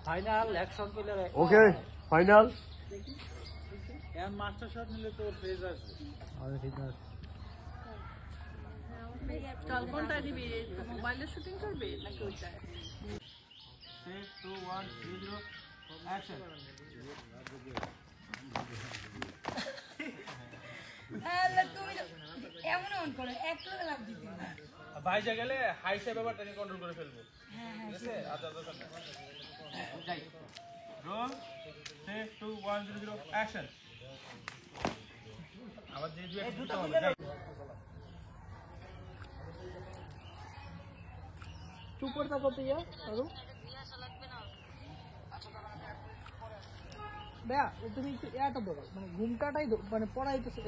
final action পেলে ওকে final master shot নিলে তো ফেজ আসবে আরে ঠিক আছে কোনটা নিবি মোবাইলে শুটিং করবে নাকি ওইটায় 3 2 1 0 অ্যাকশন তুমি এমন অন করো এক লোকে লাভ দিতে বাইরে গেলে হাই সে ব্যাপারটাকে কন্ট্রোল করে ফেলবো ঠিক আছে আচ্ছা যাই রোল 3 2 1 0 অ্যাকশন আবার যে দুই একটা দিতে হবে যাই চুপ করে থাকো তুই আরো বেয়া তুমি একটু এটা ধরো মানে ঘুমটাটাই মানে পড়াইতেছে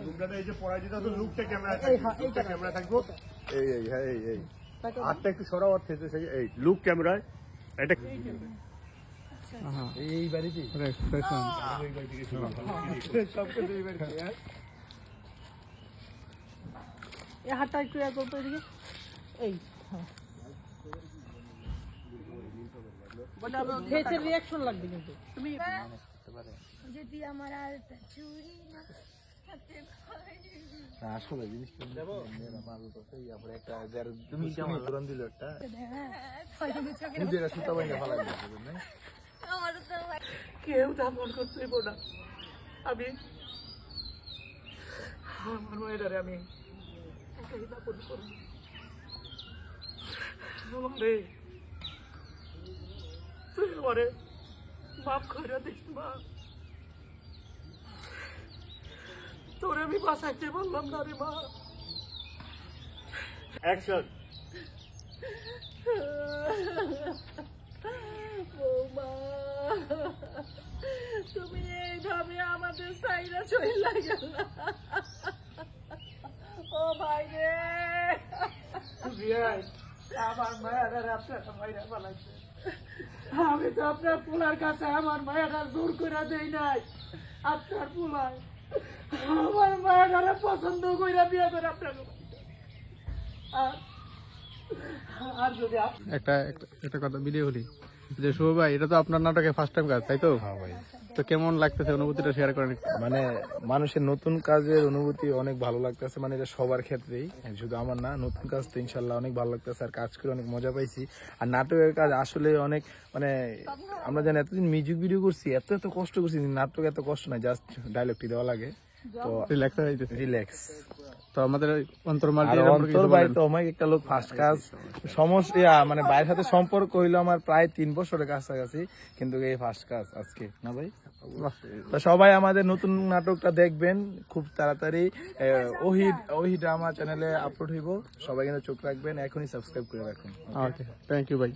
ঘুমটাটা এই যে পড়াই দিতে তো লুকটা ক্যামেরা থাকবে ক্যামেরা থাকবো এই এই হ্যাঁ এই এই আটটা একটু সরাও আর থেকে এই লুক ক্যামেরায় এটা এই বাড়িতে সবকিছু এই বাড়িতে এই হাতটা একটু ইয়া করতো এদিকে এই ফেসের রিঅ্যাকশন লাগবে কিন্তু তুমি যদি আমার আর চুরি না আসলে জিনিসটা মেয়েরা ভালো তো সেই আমরা একটা তুমি কেমন ধরন দিল একটা নিজেরা সুতা বাইনা ভালো লাগে না আমার তো কেউ দাপন করতে না আমি আমার মায়ের আমি একাই দাপন করব আমারে তুই আমারে মাফ করে দিস মা তোরে আমি বাঁচাইতে বললাম না রে মা অ্যাকশন বৌমা তুমি এইভাবে আমাদের সাইরা চলে গেল ও ভাই রে আমার মায়ের আপনার মায়েরা বানাইছে আমি তো আপনার পোলার কাছে আমার মায়েরা জোর করে দেই নাই আপনার পোলায় আমার মায়েরা পছন্দ করে বিয়ে করে আপনার আর যদি একটা কথা ভিডিও হলি যে শুভ ভাই এটা তো আপনার নাটকে ফার্স্ট টাইম কাজ তাই তো তো কেমন লাগতেছে অনুভূতিটা শেয়ার করেন মানে মানুষের নতুন কাজের অনুভূতি অনেক ভালো লাগতেছে মানে এটা সবার ক্ষেত্রেই শুধু আমার না নতুন কাজ তো ইনশাল্লাহ অনেক ভালো লাগতেছে আর কাজ করে অনেক মজা পাইছি আর নাটকের কাজ আসলে অনেক মানে আমরা জানি এতদিন মিউজিক ভিডিও করছি এত কষ্ট করছি নাটক এত কষ্ট নাই জাস্ট ডায়লগটি দেওয়া লাগে তো রিল্যাক্স তো আমাদের অন্তর ভাই তো অনেক একটা লোক ফার্স্ট কাজ সমস্যা মানে বাইরের সাথে সম্পর্ক হইলো আমার প্রায় 3 বছরের কাছাকাছি কিন্তু এই ফার্স্ট কাজ আজকে না ভাই তো সবাই আমাদের নতুন নাটকটা দেখবেন খুব তাড়াতাড়ি ওহি ড্রামা চ্যানেলে আপলোড হইব সবাই কিন্তু চোখ রাখবেন এখনই সাবস্ক্রাইব করে রাখুন ওকে থ্যাংক ইউ ভাই